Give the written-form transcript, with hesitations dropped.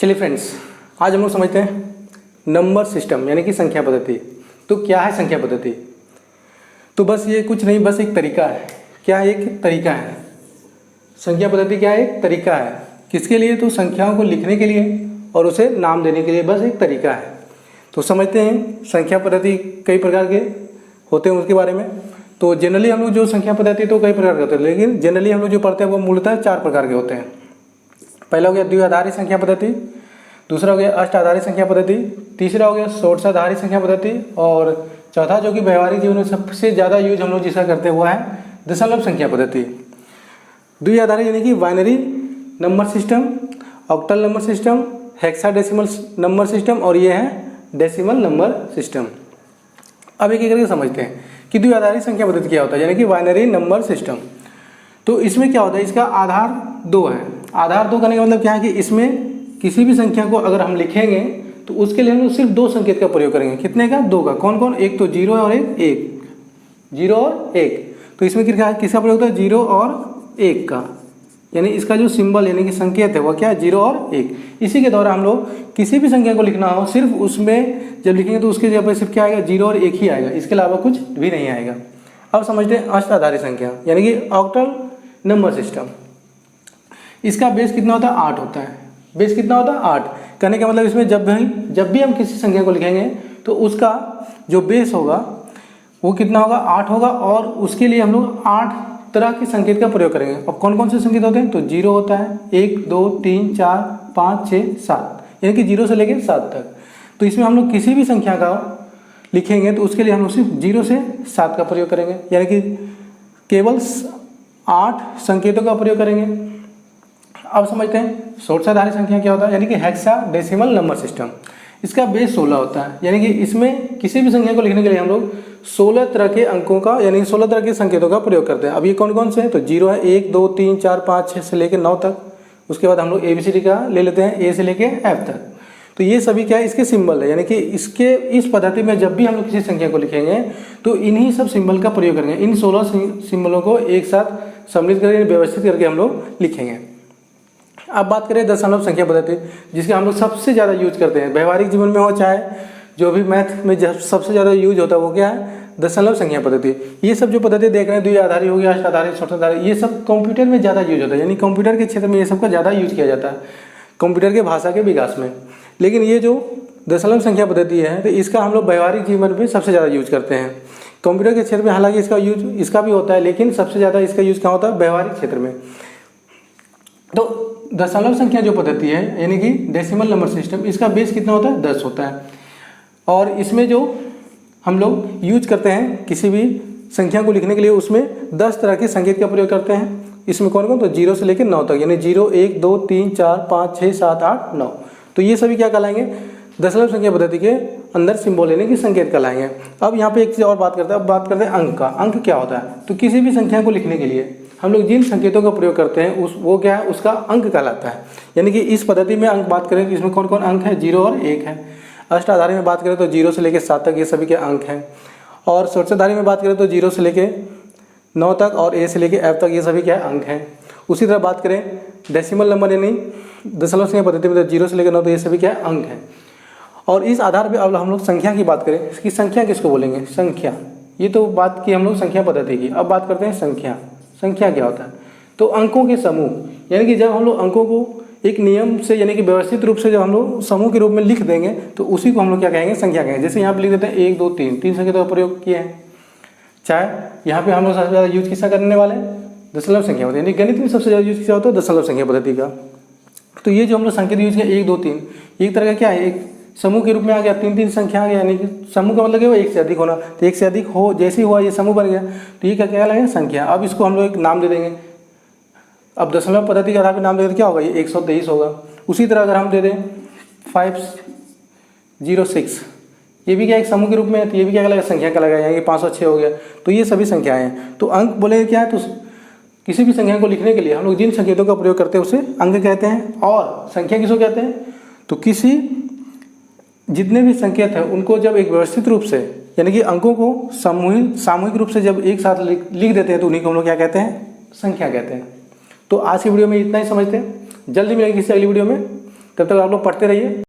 चलिए फ्रेंड्स, आज हम लोग समझते हैं नंबर सिस्टम यानी कि संख्या पद्धति। तो क्या है संख्या पद्धति? तो बस ये कुछ नहीं, बस एक तरीका है। क्या एक तरीका है? संख्या पद्धति क्या है? एक तरीका है। किसके लिए? तो संख्याओं को लिखने के लिए और उसे नाम देने के लिए, बस एक तरीका है। तो समझते हैं संख्या पद्धति कई प्रकार के होते हैं उसके बारे में। तो जनरली हम लोग जो संख्या पद्धति तो कई प्रकार के होते हैं, लेकिन जनरली हम लोग जो पढ़ते हैं वो मूलतः 4 प्रकार के होते हैं। पहला हो गया द्विआधारी संख्या पद्धति, दूसरा हो गया अष्टाधारी संख्या पद्धति, तीसरा हो गया षोडशाधारी संख्या पद्धति, और चौथा जो कि व्यवहारिक जीवन में सबसे ज़्यादा यूज हम लोग जिसका करते हैं वो है दशमलव संख्या पद्धति। द्विआधारी यानी कि binary number system, octal number system, hexadecimal number system, और ये है डेसिमल नंबर सिस्टम। अब एक एक करके समझते हैं कि द्विआधारी संख्या पद्धति क्या होता है, यानी कि बाइनरी नंबर सिस्टम। तो इसमें क्या होता है? इसका आधार 2 है। आधार 2 करने का मतलब क्या है कि इसमें किसी भी संख्या को अगर हम लिखेंगे तो उसके लिए हम लोग सिर्फ 2 संकेत का प्रयोग करेंगे। कितने का? 2 का। कौन कौन? एक तो 0 और एक 1, 0 और 1। तो इसमें किसका प्रयोग होता है? 0 और 1 का, यानी इसका जो सिंबल यानी कि संकेत है वो क्या है? 0 और 1। इसी के द्वारा हम लोग किसी भी संख्या को लिखना हो सिर्फ उसमें जब लिखेंगे तो उसके जगह पर सिर्फ क्या आएगा? 0 और 1 ही आएगा, इसके अलावा कुछ भी नहीं आएगा। अब समझते हैं अष्टाधारी संख्या यानी कि ऑक्टल नंबर सिस्टम। इसका बेस कितना होता है? 8 होता है। बेस कितना होता है? 8। कहने का मतलब इसमें जब भी हम किसी संख्या को लिखेंगे तो उसका जो बेस होगा वो कितना होगा? 8 होगा, और उसके लिए हम लोग 8 तरह के संकेत का प्रयोग करेंगे। अब कौन कौन से संकेत होते हैं? तो 0 होता है, 1 2 3 4 5 6 7, यानी कि 0 से लेकर 7 तक। तो इसमें हम लोग किसी भी संख्या का लिखेंगे तो उसके लिए हम लोग सिर्फ 0 से 7 का प्रयोग करेंगे, यानी कि केवल 8 संकेतों का प्रयोग करेंगे। अब समझते हैं षोडशाधारी संख्या क्या होता है, यानी कि हेक्साडेसिमल नंबर सिस्टम। इसका बेस 16 होता है, यानी कि इसमें किसी भी संख्या को लिखने के लिए हम लोग 16 तरह के अंकों का यानी 16 तरह के संकेतों का प्रयोग करते हैं। अब ये कौन कौन से हैं? तो 0 है, 1 2 3 4 5 6 से लेकर 9 तक। उसके बाद हम लोग ABCD का ले लेते हैं, A से लेकर F तक। तो ये सभी क्या है? इसके सिंबल है, यानी कि इस पद्धति में जब भी हम लोग किसी संख्या को लिखेंगे तो इन्हीं सब सिंबल का प्रयोग करेंगे। इन 16 सिंबलों को एक साथ सम्मिलित करके व्यवस्थित करके हम लोग लिखेंगे। अब बात करें दशमलव संख्या पद्धति, जिसका हम लोग सबसे ज़्यादा यूज करते हैं व्यवहारिक जीवन में हो चाहे जो भी मैथ में जब सबसे ज़्यादा यूज होता है वो क्या है? दशमलव संख्या पद्धति। ये सब जो पद्धति देख रहे हैं द्विआधारी हो गया, अष्टाधारी, षोडशाधारी, ये सब कंप्यूटर में ज़्यादा यूज होता है, यानी कंप्यूटर के क्षेत्र में ये सब का ज़्यादा यूज किया जाता है कंप्यूटर के भाषा के विकास में। लेकिन ये जो दशमलव संख्या पद्धति है तो इसका हम लोग व्यवहारिक जीवन में सबसे ज़्यादा यूज करते हैं। कंप्यूटर के क्षेत्र में हालांकि इसका यूज इसका भी होता है, लेकिन सबसे ज़्यादा इसका यूज क्या होता है? व्यवहारिक क्षेत्र में। तो दशमलव संख्या जो पद्धति है यानी कि डेसिमल नंबर सिस्टम, इसका बेस कितना होता है? 10 होता है। और इसमें जो हम लोग यूज करते हैं किसी भी संख्या को लिखने के लिए उसमें 10 तरह के संकेत का प्रयोग करते हैं। इसमें कौन कौन? तो 0 से लेकर 9 तक, यानी 0 1 2 3 4 5 6 7 8 9। तो ये सभी क्या कहलाएंगे? दशमलव संख्या पद्धति के अंदर सिंबल यानी कि संकेत कहलाएंगे। अब यहाँ पे एक चीज़ और बात करते हैं। अब बात करते हैं अंक का। अंक क्या होता है? तो किसी भी संख्या को लिखने के लिए हम लोग जिन संकेतों का प्रयोग करते हैं वो क्या है? उसका अंक कहलाता है। यानी कि इस पद्धति में अंक बात करें तो इसमें कौन कौन अंक है? 0 और 1 है। अष्टाधारी में बात करें तो 0 से लेकर 7 तक ये सभी के अंक हैं। और षोडशाधारी में बात करें तो 0 से लेकर 9 तक और A से लेकर F तक ये सभी क्या अंक हैं। उसी तरह बात करें डेसिमल नंबर यानी दशमलव संख्या पद्धति में तो 0 से लेकर 9 तो ये सभी क्या अंक हैं। और इस आधार पर अब हम लोग संख्या की बात करें, इसकी संख्या किसको बोलेंगे? संख्या। ये तो बात की हम लोग संख्या पद्धति की। अब बात करते हैं संख्या। संख्या क्या होता है? तो अंकों के समूह, यानी कि जब हम लोग अंकों को एक नियम से यानी कि व्यवस्थित रूप से जब हम लोग समूह के रूप में लिख देंगे तो उसी को हम लोग क्या कहेंगे? संख्या कहेंगे। जैसे यहाँ पे लिख देते हैं 1 2 3, 3 संख्या का प्रयोग किए हैं। चाहे यहाँ पे हम लोग सबसे ज़्यादा यूज किसका करने वाले? दशमलव संख्या होती है, यानी गणित में सबसे ज़्यादा यूज किया होता है दशमलव संख्या पद्धति का। तो ये जो हम लोग संकेत यूज किया 1 2 3, एक तरह का क्या है? एक समूह के रूप में आ गया। 3 संख्या आ गया, यानी कि समूह का मतलब क्या? एक से अधिक होना। तो एक से अधिक हो जैसे ही हुआ ये समूह बन गया तो ये क्या कहलाएगा? संख्या। अब इसको हम लोग एक नाम दे देंगे। अब दशमलव पद्धति के आधार पर नाम देंगे तो क्या होगा? ये 123 होगा। उसी तरह अगर हम दे दें 506, ये भी क्या एक समूह के रूप में है तो ये भी क्या कहलाएगा? संख्या कहलाएगा, यानी कि 506 हो गया। तो ये सभी संख्याएं हैं। तो अंक बोलेंगे क्या है? तो किसी भी संख्या को लिखने के लिए हम लोग जिन संकेतों का प्रयोग करते हैं उसे अंक कहते हैं। और संख्या किसको कहते हैं? तो जितने भी संकेत हैं उनको जब एक व्यवस्थित रूप से यानी कि अंकों को सामूहिक रूप से जब एक साथ लिख देते हैं तो उन्हीं को हम लोग क्या कहते हैं? संख्या कहते हैं। तो आज की वीडियो में इतना ही समझते हैं। जल्दी मिलेंगे किसी अगली वीडियो में। तब तक आप लोग पढ़ते रहिए।